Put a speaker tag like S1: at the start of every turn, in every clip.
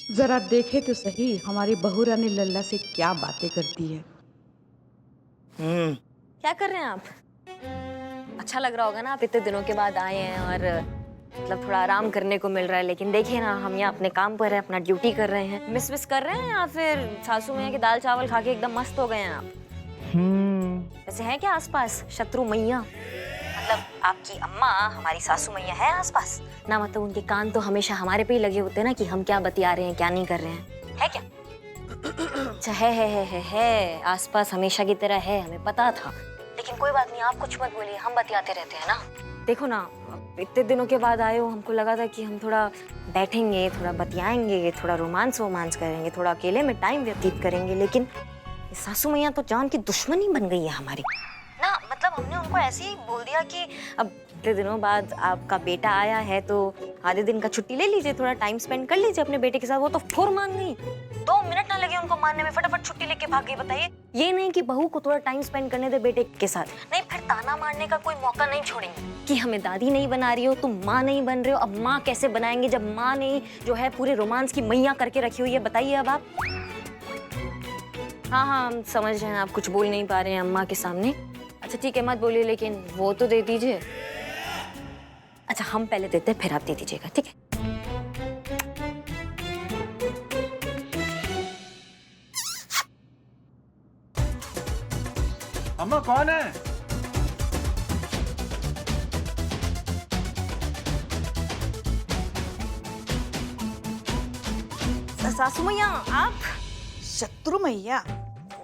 S1: जरा देखे तो सही हमारी बहू रानी लल्ला से क्या बातें करती है।
S2: क्या कर रहे हैं आप? अच्छा लग रहा होगा ना, आप इतने दिनों के बाद आए हैं और मतलब थोड़ा आराम करने को मिल रहा है। लेकिन देखिए ना, हम यहाँ अपने काम पर हैं, अपना ड्यूटी कर रहे हैं। मिस कर रहे हैं या फिर सासू मैया के दाल चावल खा के एकदम मस्त हो गए हैं आप? वैसे है क्या आसपास शत्रु मैया? मतलब आपकी अम्मा हमारी सासू मैया है आसपास ना? मतलब उनके कान तो हमेशा हमारे पे ही लगे होते हैं ना, कि हम क्या बतिया रहे हैं क्या नहीं कर रहे हैं, है क्या? अच्छा है आसपास हमेशा की तरह है, हमें पता था। लेकिन कोई बात नहीं, आप कुछ मत बोलिए, हम बतियाते रहते हैं ना। देखो ना, इतने दिनों के बाद आए हो, हमको लगा था कि हम थोड़ा बैठेंगे, थोड़ा बतियाएंगे, थोड़ा रोमांस करेंगे, थोड़ा अकेले में टाइम व्यतीत करेंगे। लेकिन सासू मैया तो जान की दुश्मनी बन गई है हमारी ना। मतलब हमने उनको ऐसे ही बोल दिया कि अब इतने दिनों बाद आपका बेटा आया है तो आधे दिन का छुट्टी ले लीजिए, थोड़ा टाइम स्पेंड कर लीजिए अपने बेटे के साथ। वो तो फुर मान गई, 2 मिनट ना लगे उनको मानने में, फटाफट छुट्टी लेके भाग गई। बताइए, ये नहीं कि बहू को थोड़ा टाइम स्पेंड करने दे बेटे के साथ, नहीं फिर ताना मारने का कोई मौका नहीं छोड़ेंगे कि हमें दादी नहीं बना रही हो, तुम माँ नहीं बन रहे हो। अब माँ कैसे बनाएंगे जब माँ ने जो है पूरे रोमांस की मैया करके रखी हुई है? बताइए अब आप। हाँ हम समझ रहे हैं, आप कुछ बोल नहीं पा रहे हैं अम्मा के सामने। अच्छा ठीक है, मत बोलिए, लेकिन वो तो दे दीजिए। अच्छा हम पहले देते हैं, फिर आप दे दीजिएगा, ठीक है?
S3: अम्मा कौन है?
S2: सासू मैया आप?
S4: शत्रु मैया?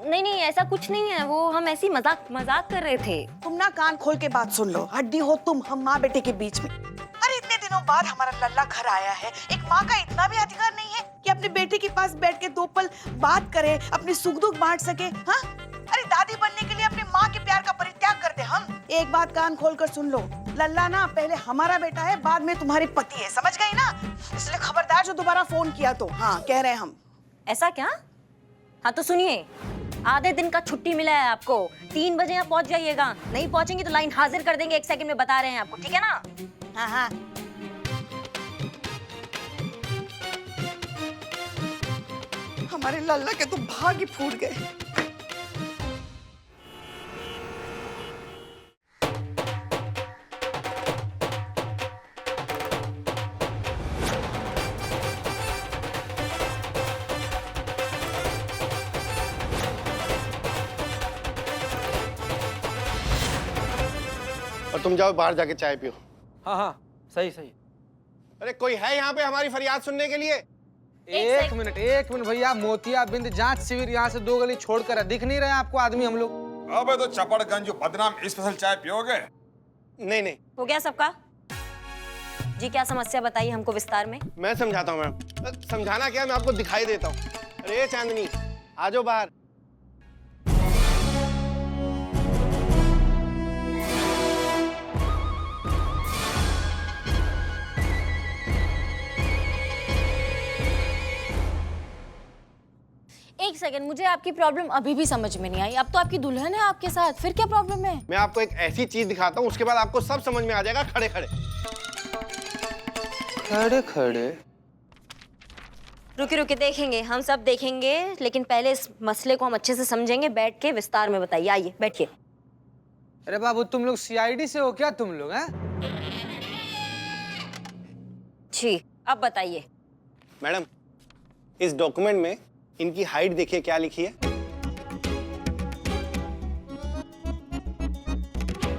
S2: नहीं ऐसा कुछ नहीं है, वो हम ऐसी मजाक कर रहे थे।
S4: तुम ना कान खोल के बात सुन लो। हड्डी हो तुम हम माँ बेटे के बीच में। अरे इतने दिनों बाद हमारा लल्ला घर आया है, एक माँ का इतना भी अधिकार नहीं है कि अपने बेटे के पास बैठ के 2 पल बात करे, अपने सुख दुख बांट सके? हाँ, अरे दादी बनने के लिए अपने माँ के प्यार का परित्याग करते हम। एक बात कान खोल कर सुन लो, लल्ला ना पहले हमारा बेटा है, बाद में तुम्हारी पति है, समझ गई ना? इसलिए खबरदार जो दोबारा फोन किया तो। हाँ कह रहे हैं हम।
S2: ऐसा क्या? हाँ तो सुनिए, आधे दिन का छुट्टी मिला है आपको, 3 बजे यहाँ पहुँच जाइएगा। नहीं पहुँचेंगे तो लाइन हाजिर कर देंगे 1 सेकंड में, बता रहे हैं आपको, ठीक है ना?
S4: हाँ हाँ। हमारे लल्ला के तो भाग्य फूट गए।
S5: और तुम जाओ बाहर जाके चाय पियो।
S3: हाँ हाँ सही सही।
S5: अरे कोई है यहाँ पे हमारी फरियाद सुनने के लिए?
S3: एक मिनट भैया, मोतियाबिंद जांच शिविर यहाँ से 2 गली छोड़कर है, दिख नहीं रहे आपको आदमी हम लोग?
S6: अबे तो चपड़गंज बदनाम स्पेशल चाय पियोगे?
S5: नहीं
S2: हो गया सबका? जी क्या समस्या बताइए हमको विस्तार में।
S5: मैं समझाता हूँ मैम। समझाना क्या, मैं आपको दिखाई देता हूँ। अरे चांदनी आ जाओ बाहर।
S7: एक सेकंड, मुझे आपकी प्रॉब्लम अभी भी समझ में नहीं आई। अब तो आपकी दुल्हन है आपके साथ, फिर क्या प्रॉब्लम है?
S5: मैं आपको एक ऐसी चीज दिखाता हूँ, उसके बाद आपको सब समझ में आ जाएगा। खड़े खड़े
S2: रुके देखेंगे, हम सब देखेंगे, लेकिन पहले इस मसले को हम अच्छे से समझेंगे। बैठ के विस्तार में बताइए, आइए बैठिए।
S3: अरे बाबू तुम लोग सीआईडी से हो क्या तुम लोग? हैं?
S2: जी अब बताइए।
S5: मैडम, इस डॉक्यूमेंट में इनकी हाइट देखिए क्या लिखी है।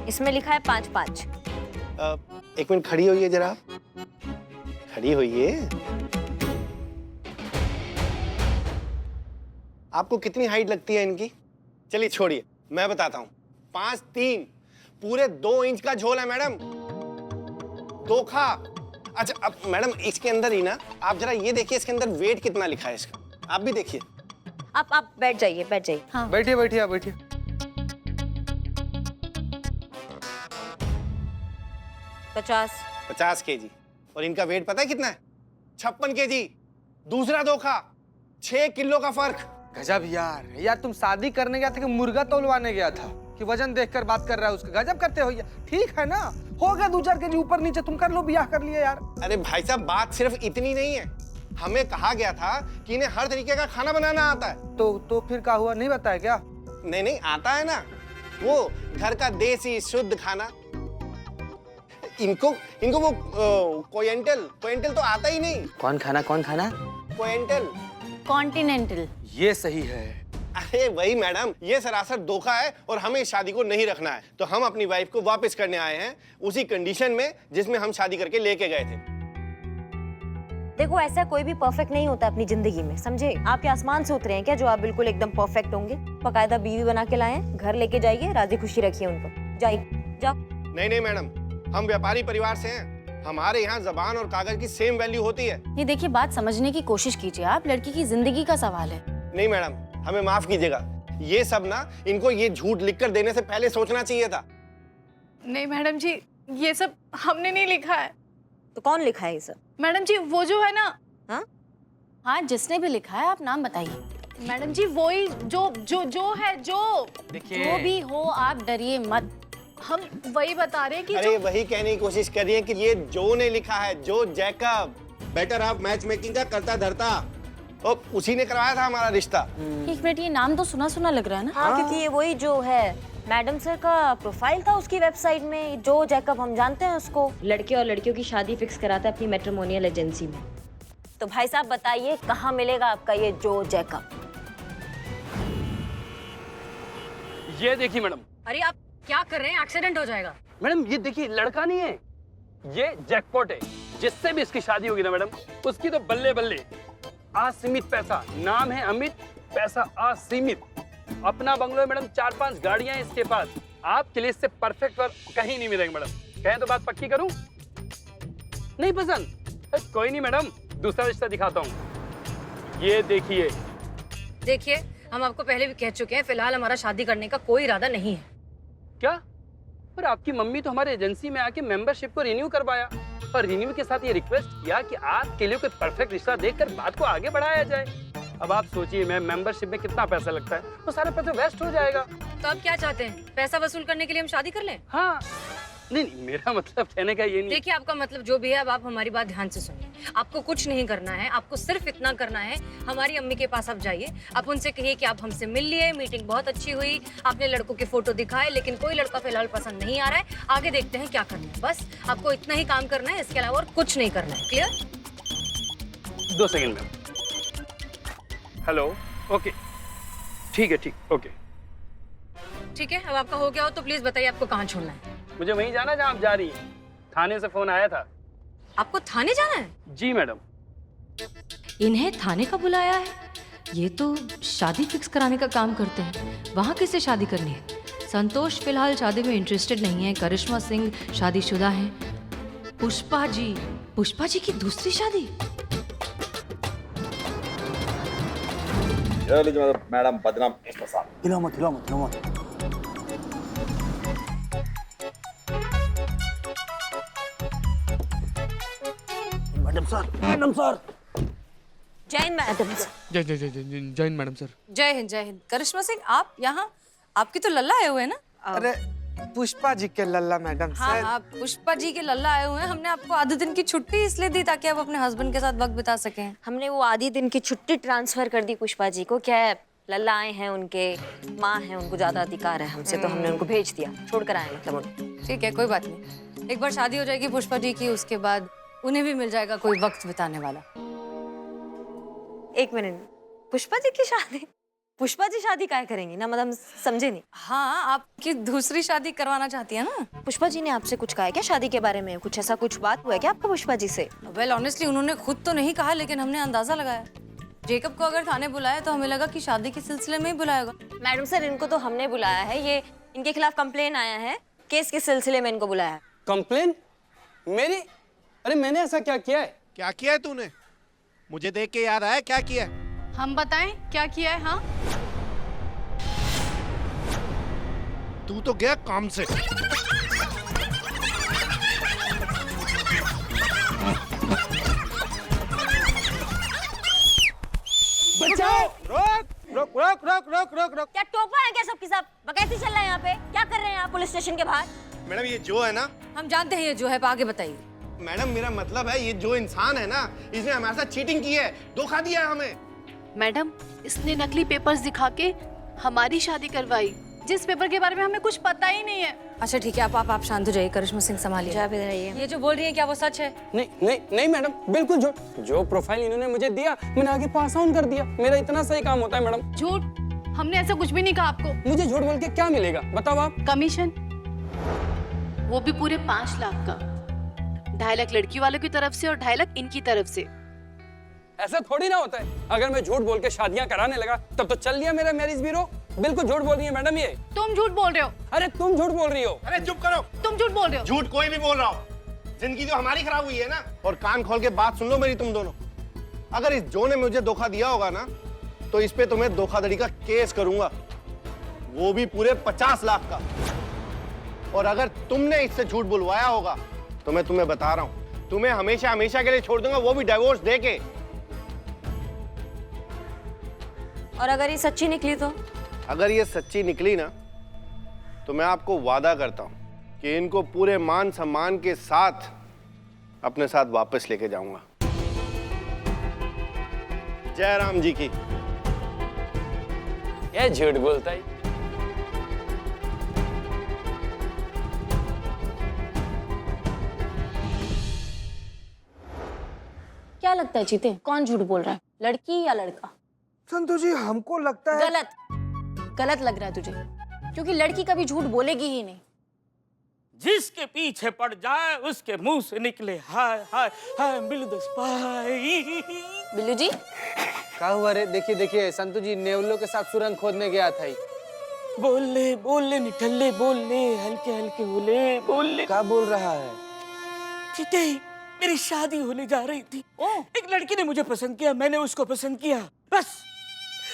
S2: इसमें लिखा है 5'5".
S5: एक मिनट खड़ी होइए जरा, आप खड़ी होइए। आपको कितनी हाइट लगती है इनकी? चलिए छोड़िए, मैं बताता हूँ। 5'3", पूरे 2 इंच का झोल है मैडम, धोखा। अच्छा अब मैडम इसके अंदर ही ना, आप जरा ये देखिए इसके अंदर वेट कितना लिखा है इसका, आप भी देखिए।
S2: आप बैठ जाइए।
S7: हाँ
S3: बैठिए आप बैठिए।
S2: 50
S5: केजी। और इनका वेट पता है कितना है? 56 केजी। दूसरा धोखा, 6 किलो का फर्क।
S3: गजब यार तुम शादी करने गया था कि मुर्गा तौलवाने गया था कि वजन देखकर बात कर रहा है उसका? गजब करते हो यार। ठीक है ना, हो गया 2-4 केजी ऊपर नीचे, तुम कर लो, ब्याह कर लिया यार।
S5: अरे भाई साहब, बात सिर्फ इतनी नहीं है, हमें कहा गया था कि इन्हें हर तरीके का खाना बनाना आता है।
S3: तो फिर क्या हुआ, नहीं बताया क्या?
S5: नहीं नहीं, आता है ना, वो घर का देसी शुद्ध खाना। इनको इनको वो कोयंटल तो आता ही नहीं।
S3: कौन खाना
S5: कोयंटल।
S7: कॉन्टिनेंटल।
S3: ये सही है।
S5: अरे वही मैडम, ये सरासर धोखा है और हमें इस शादी को नहीं रखना है। तो हम अपनी वाइफ को वापस करने आए हैं उसी कंडीशन में जिसमें हम शादी करके लेके गए थे।
S2: देखो, ऐसा कोई भी परफेक्ट नहीं होता अपनी जिंदगी में, समझे? आप क्या आसमान से उतरे हैं क्या जो आप बिल्कुल एकदम परफेक्ट होंगे? बकायदा बीवी बना के लाए हैं, घर लेके जाइए, राजी खुशी रखिए उनको। जाइए, जाओ।
S5: नहीं नहीं मैडम, हम व्यापारी परिवार से हैं। हमारे यहाँ जबान और कागज की सेम वैल्यू होती है।
S7: ये देखिए, बात समझने की कोशिश कीजिए आप, लड़की की जिंदगी का सवाल है।
S5: नहीं मैडम, हमें माफ कीजिएगा। ये सब ना इनको ये झूठ लिखकर देने से पहले सोचना चाहिए था।
S8: नहीं मैडम जी, ये सब हमने नहीं लिखा है।
S2: तो कौन लिखा है ये सब?
S8: मैडम जी वो जो है ना।
S7: हाँ, जिसने भी लिखा है आप नाम बताइए।
S8: मैडम जी वही जो है, जो
S7: जो भी हो आप डरिए मत।
S8: हम वही बता रहे हैं कि
S5: अरे वही कहने की कोशिश कर रही है कि ये जो ने लिखा है, जो Jacob better of match making का करता धरता, और उसी ने करवाया था हमारा रिश्ता।
S7: एक मिनट, ये नाम तो सुना सुना लग रहा है ना?
S2: हाँ, क्योंकि ये वही जो है, मैडम सर का प्रोफाइल था उसकी वेबसाइट में। जो जैकब, हम जानते हैं उसको, लड़के और लड़कियों की शादी फिक्स कराता है अपनी मैट्रिमोनियल एजेंसी में। तो भाई साहब बताइए, कहाँ मिलेगा आपका ये जो जैकब?
S9: ये देखिए मैडम।
S10: अरे आप क्या कर रहे हैं? एक्सीडेंट हो जाएगा।
S9: मैडम ये देखिए, लड़का नहीं है, ये जैकपॉट है। जिससे भी इसकी शादी होगी ना मैडम, उसकी तो बल्ले बल्ले। असीमित पैसा, नाम है अमित, पैसा असीमित। अपना बंगलो है मैडम, 4-5 गाड़ियां हैं इसके पास। आपके लिए इससे परफेक्ट वर्क कहीं नहीं मिलेगा मैडम। कहें तो बात पक्की करूं? नहीं पसंद? कोई नहीं मैडम, दूसरा रिश्ता दिखाता हूँ। ये देखिए।
S10: देखिए, हम आपको पहले भी कह चुके हैं, फिलहाल हमारा शादी करने का कोई इरादा नहीं है।
S9: क्या? पर आपकी मम्मी तो हमारे एजेंसी में आके मेंबरशिप को रिन्यू करवाया और रिन्यू के साथ ये रिक्वेस्ट किया कि आपके लिए कोई परफेक्ट रिश्ता देखकर बात को आगे बढ़ाया जाए। अब आप सोचिए, मैम, मेंबरशिप में कितना पैसा लगता है, वो सारा पैसा वेस्ट हो जाएगा।
S10: तो आप क्या चाहते हैं? पैसा वसूल करने के लिए हम शादी कर लें?
S9: हाँ। नहीं, मेरा मतलब कहने का ये नहीं।
S10: देखिए, आपका मतलब जो भी है, अब आप हमारी बात ध्यान से सुनिए। आपको कुछ नहीं करना है, आपको सिर्फ इतना करना है, हमारी अम्मी के पास आप जाइए, आप उनसे कहिए कि आप हमसे मिल लिए, मीटिंग बहुत अच्छी हुई, आपने लड़कों के फोटो दिखाए, लेकिन कोई लड़का फिलहाल पसंद नहीं आ रहा है, आगे देखते हैं क्या करना है। बस आपको इतना ही काम करना है, इसके अलावा और कुछ नहीं करना है। Clear?
S9: 2 second ma'am. Hello, okay, ठीक है, ठीक, ओके।
S10: ठीक है, अब आपका हो गया हो तो प्लीज बताइए आपको कहाँ छोड़ना है।
S9: मुझे वहीं जाना जहाँ आप जा रही हैं। थाने से फोन आया था।
S10: आपको थाने जाना है?
S9: जी मैडम।
S10: इन्हें थाने का बुलाया है? ये तो शादी फिक्स कराने का काम करते हैं। वहाँ किससे शादी करनी है? संतोष फिलहाल शादी में इंटरेस्टेड नहीं है, करिश्मा सिंह शादीशुदा हैं। पुष्पा जी की दूसरी शादी?
S6: मैडम बदनाम
S3: हिलो मत। Madam sir.
S2: जय हिंद मैडम।
S3: जय हिंद मैडम सर।
S8: जय हिंद। करिश्मा सिंह, आप यहाँ? आपकी तो लल्ला आए हुए हैं ना?
S3: अरे पुष्पा जी के लल्ला मैडम सर।
S8: हाँ, पुष्पा जी के लल्ला आए हुए हैं। हमने आपको आधे दिन की छुट्टी इसलिए दी ताकि आप अपने हस्बैंड के साथ वक्त बिता सकें।
S2: हमने वो आधी दिन की छुट्टी ट्रांसफर कर दी पुष्पा जी को। क्या है, लल्ला आए हैं, उनके माँ हैं, उनको ज्यादा अधिकार है हमसे, तो हमने उनको भेज दिया, छोड़कर आए मतलब उन्हें।
S8: ठीक है, कोई बात नहीं। एक बार शादी हो जाएगी पुष्पा जी की, उसके बाद उन्हें भी मिल जाएगा कोई वक्त बिताने वाला।
S2: एक मिनट, पुष्पा जी की शादी? पुष्पा जी शादी क्या करेंगी ना, मतलब समझे नहीं।
S8: हाँ, आपकी दूसरी शादी करवाना चाहती है ना?
S2: पुष्पा जी ने आपसे कुछ कहा है क्या शादी के बारे में? कुछ ऐसा कुछ बात हुआ है क्या आपका पुष्पा जी से?
S8: वेल ऑनेस्टली उन्होंने खुद तो नहीं कहा, लेकिन हमने अंदाजा लगाया। जेकब को अगर थाने बुलाया तो हमें लगा कि शादी के सिलसिले में ही बुलाएगा।
S2: मैडम सर, इनको तो हमने बुलाया है, ये इनके खिलाफ कंप्लेन आया है, केस के सिलसिले में इनको बुलाया है।
S9: कंप्लेन? मेरी? अरे मैंने ऐसा क्या किया है?
S5: क्या किया है तूने? मुझे देख के याद आया क्या किया है?
S8: हम बताएं क्या किया है? हाँ,
S5: तू तो गया काम से।
S3: बचाओ! रोक।
S2: क्या टोपा है क्या सबके सब? बकैती चल रहा है यहाँ पे? क्या कर रहे हैं आप पुलिस स्टेशन के बाहर?
S5: मैडम ये जो है ना,
S8: हम जानते हैं ये जो है, आगे बताइए।
S5: मैडम मेरा मतलब है ये जो इंसान है ना, इसने हमारे साथ चीटिंग की है, धोखा दिया है हमें।
S11: मैडम, इसने नकली पेपर्स दिखा के हमारी शादी करवाई, जिस पेपर के बारे में हमें कुछ पता ही नहीं है।
S8: अच्छा ठीक है, आप शांत हो जाइए। करिश्मा सिंह संभालिए।
S2: आप इधर आइए।
S8: ये जो बोल रही है क्या वो सच है?
S9: नहीं नहीं नहीं मैडम, बिल्कुल झूठ। जो प्रोफाइल इन्होंने मुझे दिया मैंने आगे पास ऑन कर दिया। मेरा इतना सही काम होता है मैडम।
S11: झूठ, हमने ऐसा कुछ भी नहीं कहा आपको।
S9: मुझे झूठ बोल के क्या मिलेगा बताओ आप?
S11: कमीशन, वो भी पूरे 5 लाख का। 2.5 लाख लड़की वालों की तरफ से और 2.5 लाख इनकी तरफ से।
S9: ऐसा थोड़ी ना होता है। अगर मैं झूठ बोल के शादियां कराने लगा तब तो चल लिया मेरा मैरिज ब्यूरो। बिल्कुल झूठ बोल रही है मैडम ये।
S11: तुम झूठ बोल रहे हो।
S9: अरे तुम झूठ बोल रही हो।
S5: अरे चुप करो,
S11: तुम झूठ बोल रहे हो।
S5: झूठ कोई भी बोल रहा हो, जिंदगी तो हमारी खराब हुई है ना। और कान खोल के बात सुन लो मेरी तुम दोनों। अगर इस जो ने मुझे धोखा दिया होगा ना, तो इस पे तुम्हें धोखाधड़ी का केस करूंगा, वो भी पूरे 50 लाख का। और अगर तुमने इससे झूठ बुलवाया होगा तो मैं तुम्हें बता रहा हूं, तुम्हें हमेशा हमेशा के लिए छोड़ दूंगा, वो भी डिवोर्स देके।
S2: और अगर ये सच्ची निकली तो?
S5: अगर ये सच्ची निकली ना, तो मैं आपको वादा करता हूं कि इनको पूरे मान सम्मान के साथ अपने साथ वापस लेके जाऊंगा। जय राम जी की।
S9: ये झूठ बोलता है।
S7: क्या लगता है चीते, कौन झूठ बोल रहा है, लड़की या लड़का?
S3: संतोष जी हमको लगता है
S7: गलत लग रहा है तुझे, क्योंकि लड़की कभी झूठ बोलेगी ही नहीं।
S12: जिसके पीछे पड़ जाए उसके मुंह से निकले हाय हाय हाय बिल्लू द स्पाई।
S7: बिल्लू जी
S3: क्या हुआ रे? देखिए देखिए संतोष जी नेवलों के साथ सुरंग खोदने गया था।
S12: बोले बोले निठल्ले बोले, हल्के हल्के बोले बोले।
S3: क्या बोल रहा है?
S12: चिते मेरी शादी होने जा रही थी। एक लड़की ने मुझे पसंद किया, मैंने उसको पसंद किया। बस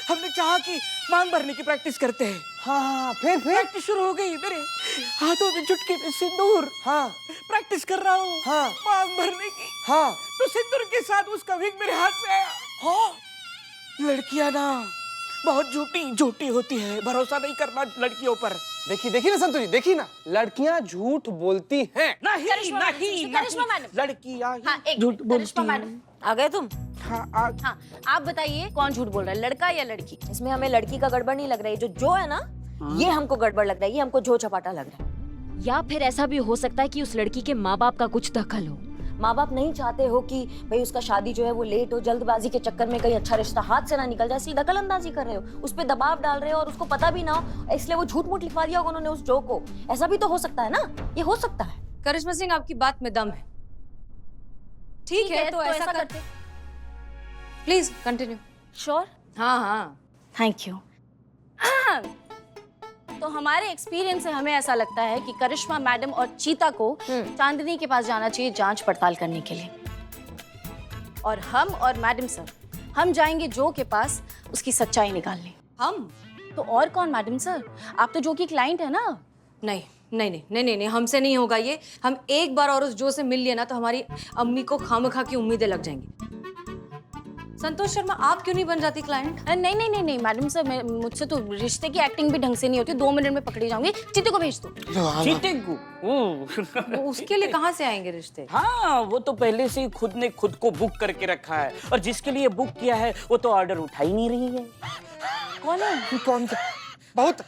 S12: हमने चाहा कि मांग भरने की प्रैक्टिस करते हैं।
S3: हाँ फिर
S12: प्रैक्टिस शुरू हो गई। मेरे हाथों में चुटकी में सिंदूर।
S3: हाँ
S12: प्रैक्टिस कर रहा हूँ।
S3: हाँ
S12: मांग भरने की।
S3: हाँ
S12: तो सिंदूर के साथ उसका विग मेरे हाथ में आया। हाँ लड़कियां ना बहुत झूठी होती है, भरोसा नहीं करना लड़कियों पर।
S3: देखिए देखिए ना संतोष जी, देखिए ना लड़कियां झूठ बोलती हैं।
S12: नहीं
S7: करिश्मा मैडम,
S12: लड़कियां
S7: हाँ, एक
S12: झूठ बोलती
S7: करिश्मा
S12: हैं।
S7: मैडम,
S2: आ गए तुम?
S12: हाँ
S7: हाँ आप बताइए कौन झूठ बोल रहा है, लड़का या लड़की?
S2: इसमें हमें लड़की का गड़बड़ नहीं लग रहा है। जो है ना, ये हमको गड़बड़ लग रहा है। ये हमको झो चपाटा लग रहा है।
S10: या फिर ऐसा भी हो सकता है कि उस लड़की के माँ बाप का कुछ दखल हो।
S2: माँ बाप नहीं चाहते हो कि भाई उसका शादी जो है वो लेट हो, जल्दबाजी के चक्कर में कहीं अच्छा रिश्ता हाथ से ना निकल जाए, इसलिए दखल अंदाजी कर रहे हो, उस पर दबाव डाल रहे हो और उसको पता भी ना हो, इसलिए वो झूठ मूठ लिखवा दिया होगा उन्होंने उस जो को। ऐसा भी तो हो सकता है ना, ये हो सकता है।
S8: करिश्मा सिंह आपकी बात में दम है। ठीक है तो ऐसा करते। Please continue.
S7: श्योर?
S8: हाँ हाँ
S7: थैंक यू। तो हमारे एक्सपीरियंस से हमें ऐसा लगता है कि करिश्मा मैडम और चीता को चांदनी के पास जाना चाहिए जांच पड़ताल करने के लिए, और हम और मैडम सर हम जाएंगे जो के पास उसकी सच्चाई निकालने।
S8: हम
S7: तो और कौन मैडम सर, आप तो जो की क्लाइंट है ना।
S8: नहीं नहीं नहीं नहीं नहीं नहीं हमसे नहीं होगा ये। हम एक बार और उस जो से मिल लिए ना तो हमारी अम्मी को खामखा की उम्मीदें लग जाएंगी। संतोष शर्मा आप क्यों नहीं बन जाती क्लाइंट?
S7: नहीं नहीं नहीं नहीं मैडम सर, मुझसे तो रिश्ते की एक्टिंग भी ढंग से नहीं होती, 2 मिनट में पकड़ी जाऊंगी। चीते को भेज दो।
S12: चीते को?
S8: वो उसके लिए कहाँ से आएंगे रिश्ते?
S12: हाँ वो तो पहले से ही खुद ने खुद को बुक करके रखा है, और जिसके लिए बुक किया है वो तो ऑर्डर उठा ही नहीं रही है।
S7: कौन है?
S3: कौन? बहुत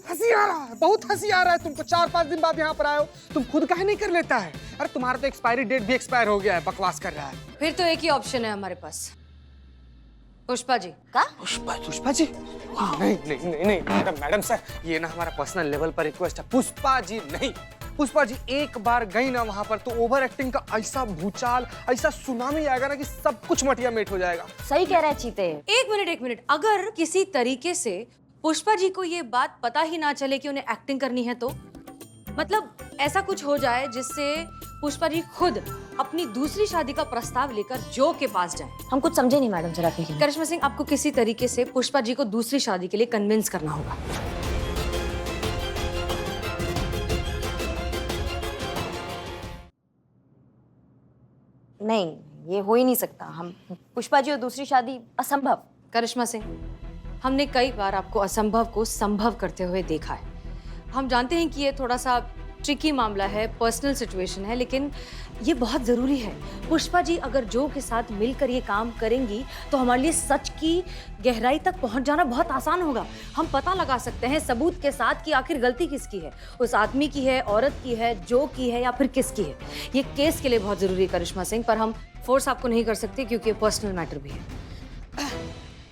S3: हंसी आ रहा है, बहुत हंसी आ रहा है तुमको। 4-5 दिन बाद यहाँ पर आए हो, तुम खुद काहे नहीं कर लेता है? अरे तुम्हारा तो एक्सपायरी डेट भी एक्सपायर हो गया है, बकवास कर रहा है।
S8: फिर तो एक ही ऑप्शन है हमारे पास, पुष्पा जी।
S2: का?
S3: पुष्पा जी? नहीं नहीं नहीं नहीं मैडम सर, ये ना हमारा पर्सनल लेवल पर रिक्वेस्ट है। पुष्पा जी नहीं, पुष्पा जी एक बार गई ना वहाँ पर तो ओवर एक्टिंग का ऐसा भूचाल, ऐसा सुनामी आएगा ना कि सब कुछ मटिया मेट हो जाएगा।
S2: सही कह रहा है चीते।
S8: एक मिनट, अगर किसी तरीके से पुष्पा जी को ये बात पता ही ना चले कि उन्हें एक्टिंग करनी है, तो मतलब ऐसा कुछ हो जाए जिससे पुष्पा जी खुद अपनी दूसरी शादी का प्रस्ताव लेकर जो के पास जाए।
S2: हम कुछ समझे नहीं मैडम, जरा कहिए।
S8: करिश्मा सिंह आपको किसी तरीके से पुष्पा जी को दूसरी शादी के लिए कन्विंस करना होगा।
S2: नहीं ये हो ही नहीं सकता। हम पुष्पा जी और दूसरी शादी असंभव।
S8: करिश्मा सिंह हमने कई बार आपको असंभव को संभव करते हुए देखा है। हम जानते हैं कि ये थोड़ा सा ट्रिकी मामला है, पर्सनल सिचुएशन है, लेकिन ये बहुत ज़रूरी है। पुष्पा जी अगर जो के साथ मिलकर ये काम करेंगी तो हमारे लिए सच की गहराई तक पहुंच जाना बहुत आसान होगा। हम पता लगा सकते हैं सबूत के साथ कि आखिर गलती किसकी है, उस आदमी की है, औरत की है, जो की है, या फिर किसकी है। ये केस के लिए बहुत ज़रूरी है करिश्मा सिंह, पर हम फोर्स आपको नहीं कर सकते क्योंकि ये पर्सनल मैटर भी है।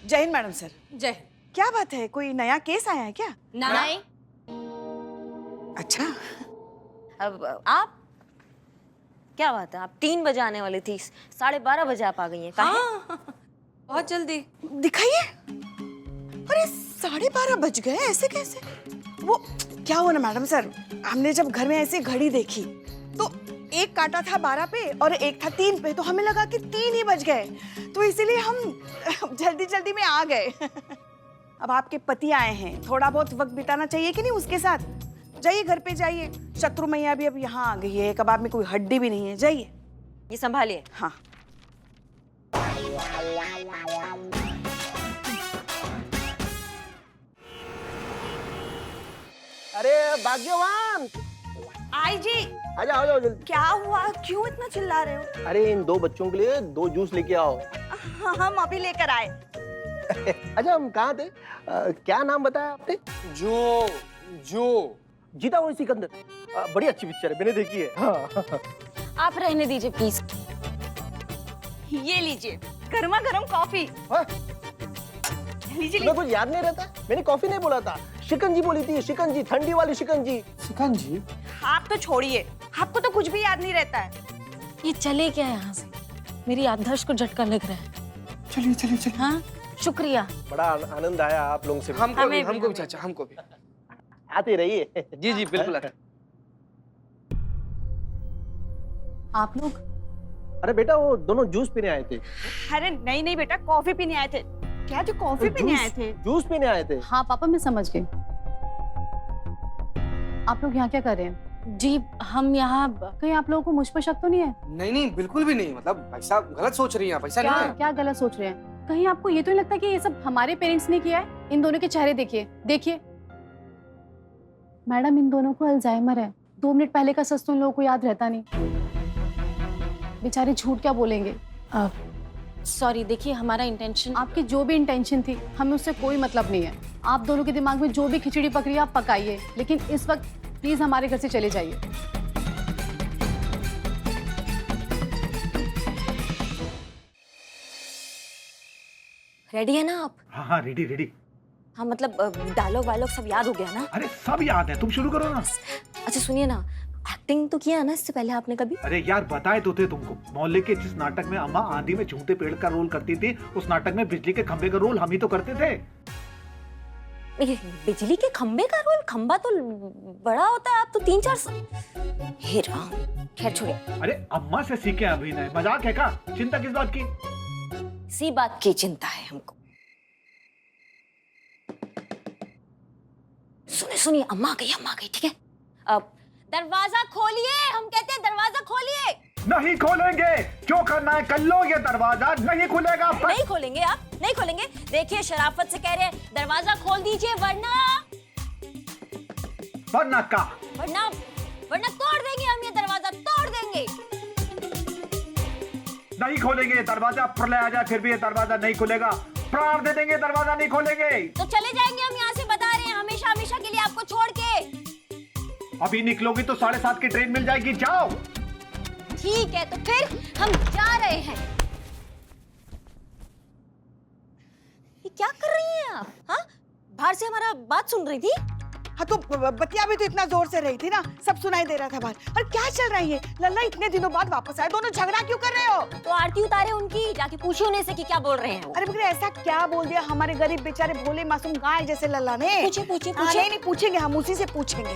S4: जय हिंद मैडम सर।
S8: जय हिंद।
S4: क्या बात है, कोई नया केस आया है क्या?
S2: नहीं।
S4: अच्छा,
S2: अब आप क्या बात है, आप 3 बजे आने वाली थी, 12:30 बजे आप आ गई हैं।
S8: हाँ, बहुत जल्दी।
S4: दिखाइए। अरे 12:30 बज गए, ऐसे कैसे? वो क्या हुआ ना मैडम सर, हमने जब घर में ऐसे घड़ी देखी तो एक काटा था 12 पे और एक था 3 पे, तो हमें लगा कि 3 ही बज गए, तो इसीलिए हम जल्दी जल्दी में आ गए। अब आपके पति आए हैं, थोड़ा बहुत वक्त बिताना चाहिए कि नहीं उसके साथ? जाइए घर पे जाइए। शत्रु मैया भी अब यहाँ आ गई है, कबाब में कोई हड्डी भी नहीं है, जाइए।
S2: ये संभालिए।
S4: हाँ।
S5: अरे भाग्यवान,
S4: आई जी।
S5: आ जाओ जल्दी।
S4: क्या हुआ, क्यों इतना चिल्ला रहे हो?
S5: अरे इन 2 बच्चों के लिए 2 जूस लेके आओ।
S4: हम अभी लेकर आए।
S5: अच्छा, हम कहाँ थे? क्या नाम बताया आपने?
S3: जो
S5: जीता हुआ सिकंदर। बड़ी अच्छी पिक्चर है, मैंने देखी है। हाँ।
S2: आप रहने दीजिए प्लीज।
S4: ये लीजिए गर्मा गर्म कॉफी। लीजिए।
S5: तुम्हें कुछ याद नहीं रहता? मैंने कॉफी नहीं बोला था, शिकंजी बोली थी। शिकंजी, ठंडी वाली शिकंजी।
S3: शिकंजी?
S4: आप तो छोड़िए, आपको तो कुछ भी याद नहीं रहता है।
S7: ये चले क्या यहाँ से? मेरी याददाश्त को झटका लग रहा है।
S3: चलिए चलिए चलिए।
S7: हाँ, शुक्रिया।
S5: बड़ा आनंद आया आप लोगों से।
S3: हमको भी चाचा, हमको भी।
S5: आते रहिए।
S3: जी जी बिल्कुल।
S7: आप लोग?
S5: अरे बेटा, वो दोनों जूस पीने आए थे।
S4: अरे नहीं नहीं बेटा, कॉफी पीने आए थे। क्या जो कॉफी पीने आए थे?
S5: जूस पीने आए थे।
S11: हाँ पापा, मैं समझ गई। आप लोग यहाँ क्या कर रहे हैं?
S7: जी हम यहाँ, कहीं आप लोगों को मुझ पर शक तो नहीं है?
S3: नहीं नहीं बिल्कुल भी नहीं, मतलब भाई साहब गलत सोच रही हैं आप, ऐसा नहीं है।
S11: क्या गलत सोच रहे हैं? कहीं आपको ये तो नहीं लगता कि ये सब हमारे पेरेंट्स ने किया है? इन दोनों के चेहरे देखिए, देखिए। मैडम, इन दोनों को अल्जाइमर है। 2 मिनट पहले का सच तो इन लोगों को याद रहता नहीं। बेचारे झूठ क्या बोलेंगे?
S7: सॉरी, देखिए हमारा इंटेंशन।
S11: आपकी जो भी इंटेंशन थी, हमें उससे कोई मतलब नहीं है। आप दोनों के दिमाग में जो भी खिचड़ी पक रही है आप पकाइए, लेकिन इस वक्त प्लीज हमारे घर से चले जाइए।
S2: रेडी है ना आप?
S13: हाँ हाँ, रेडी रेडी।
S2: हाँ मतलब डायलॉग वायलॉग सब याद हो गया ना?
S13: अरे सब याद है, तुम शुरू करो ना।
S2: अच्छा सुनिए ना, एक्टिंग तो किया है ना इससे पहले आपने कभी?
S13: अरे यार, बताए तो थे तुमको। मोहल्ले के जिस नाटक में अम्मा आंधी में झूठे पेड़ का रोल करती थी, उस नाटक में बिजली के खंबे का रोल हम ही तो करते थे।
S2: बिजली के खंबे का रोल? खंबा तो बड़ा होता है, आप तो 3-4 हे राम, खैर छोड़िए।
S13: अरे अम्मा से सीखे अभिनय, मजाक है क्या? चिंता किस बात की?
S2: सी बात की चिंता है हमको। सुनिए सुनिए, अम्मा आ गई, ठीक है? अब दरवाजा खोलिए, हम कहते हैं दरवाजा खोलिए।
S13: नहीं खोलेंगे, जो करना है कर लो, ये दरवाजा नहीं खुलेगा।
S2: नहीं खोलेंगे आप? नहीं खोलेंगे? देखिए शराफत से कह रहे हैं, दरवाजा खोल दीजिए वरना तोड़ देंगे हम, ये दरवाजा तोड़ देंगे।
S13: नहीं खोलेंगे दरवाजा, प्रलय आ जाए फिर भी ये दरवाजा नहीं खुलेगा। प्राण दे देंगे, दरवाजा नहीं खोलेंगे।
S2: तो चले जाएंगे हम यहाँ से, बता रहे हैं, हमेशा हमेशा के लिए आपको छोड़ के।
S13: अभी निकलोगी तो 7:30 की ट्रेन मिल जाएगी, जाओ।
S2: ठीक है, तो फिर हम जा रहे हैं। ये क्या कर रही हैं आप? हाँ, बाहर से हमारा बात सुन रही थी?
S4: हाँ तो बतिया भी तो इतना जोर से रही थी ना, सब सुनाई दे रहा था बाहर। और क्या चल रहा है? लल्ला इतने दिनों बाद वापस आए, दोनों झगड़ा क्यों कर रहे हो?
S2: तो आरती उतारे उनकी, जाके पूछिए उन्हें से कि क्या बोल रहे हैं वो।
S4: अरे मगर ऐसा क्या बोल दिया हमारे गरीब बेचारे भोले मासूम गाय जैसे लल्ला ने?
S2: पूछिए।
S4: नहीं पूछेंगे, हम उसी से पूछेंगे।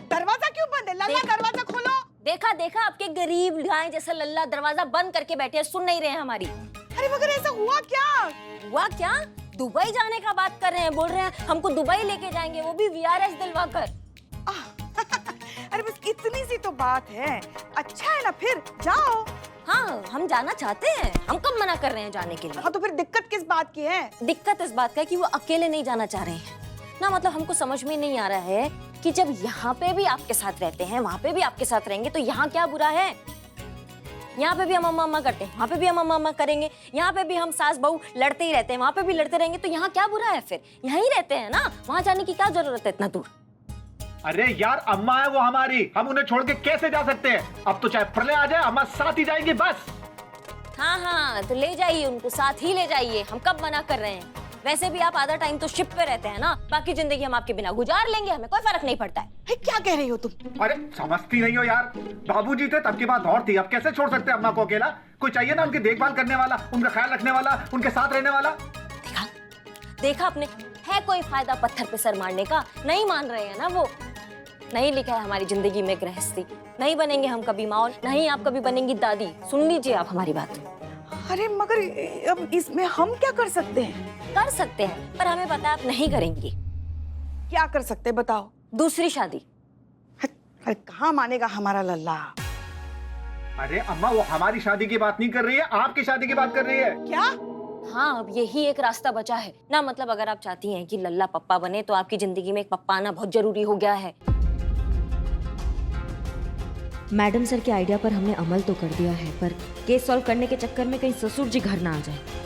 S4: दरवाजा क्यों बंद है? लल्ला दरवाजा खोलो।
S2: देखा आपके गरीब गाय जैसा लल्ला दरवाजा बंद करके बैठे हैं, सुन नहीं रहे हैं हमारी।
S4: अरे मगर ऐसा हुआ क्या?
S2: दुबई जाने का बात कर रहे हैं, बोल रहे हैं हमको दुबई लेके जाएंगे, वो भी VRS दिलवाकर।
S4: अरे बस इतनी सी तो बात है। अच्छा है ना, फिर जाओ।
S2: हाँ, हम जाना चाहते हैं, हम कब मना कर रहे हैं जाने के लिए।
S4: हाँ तो फिर दिक्कत किस बात की है?
S2: दिक्कत इस बात का कि वो अकेले नहीं जाना चाह रहे हैं ना। मतलब हमको समझ में नहीं आ रहा है कि जब यहाँ पे भी आपके साथ रहते हैं, वहां पे भी आपके साथ रहेंगे, तो यहाँ क्या बुरा है? यहाँ पे भी हम अम्मा करते हैं, वहाँ पे भी हम अम्मा करेंगे, यहाँ पे भी हम सास बहू लड़ते ही रहते हैं, वहाँ पे भी लड़ते रहेंगे, तो यहाँ क्या बुरा है? फिर यहाँ ही रहते हैं ना, वहाँ जाने की क्या जरूरत है इतना दूर?
S13: अरे यार, अम्मा है वो हमारी, हम उन्हें छोड़ के कैसे जा सकते हैं? अब तो चाहे प्रलय आ जाए, अम्मा साथ ही जाएंगी बस।
S2: हाँ, तो ले जाइए उनको, साथ ही ले जाइए, हम कब मना कर रहे हैं? वैसे भी आप आधा टाइम तो शिप पे रहते हैं ना, बाकी जिंदगी हम आपके बिना गुजार लेंगे, हमें कोई फर्क नहीं पड़ता है।
S4: क्या कह रही हो तुम?
S13: अरे समझती नहीं हो यार, बाबूजी थे तब की बात और थी, अब कैसे छोड़ सकते हैं अम्मा को अकेला? कोई चाहिए ना उनकी देखभाल करने वाला, उनका ख्याल रखने वाला, उनके साथ रहने वाला।
S2: देखा आपने, है कोई फायदा पत्थर पे सर मारने का? नहीं मान रहे हैं ना वो। नहीं लिखा है हमारी जिंदगी में गृहस्थी, नहीं बनेंगे हम कभी माँ, और नहीं आप कभी बनेंगी दादी। सुन लीजिए आप हमारी बात।
S4: अरे मगर अब इसमें हम क्या कर सकते हैं?
S2: कर सकते हैं, पर हमें पता है आप नहीं करेंगी।
S4: क्या कर सकते हैं बताओ?
S2: दूसरी शादी।
S4: अरे कहाँ मानेगा हमारा लल्ला?
S13: अरे अम्मा, वो हमारी शादी की बात नहीं कर रही है, आपकी शादी की बात कर रही है।
S4: क्या?
S2: हाँ, अब यही एक रास्ता बचा है ना। मतलब अगर आप चाहती हैं कि लल्ला पप्पा बने, तो आपकी जिंदगी में एक पप्पा आना बहुत जरूरी हो गया है।
S14: मैडम सर के आइडिया पर हमने अमल तो कर दिया है, पर केस सॉल्व करने के चक्कर में कहीं ससुर जी घर ना आ जाए।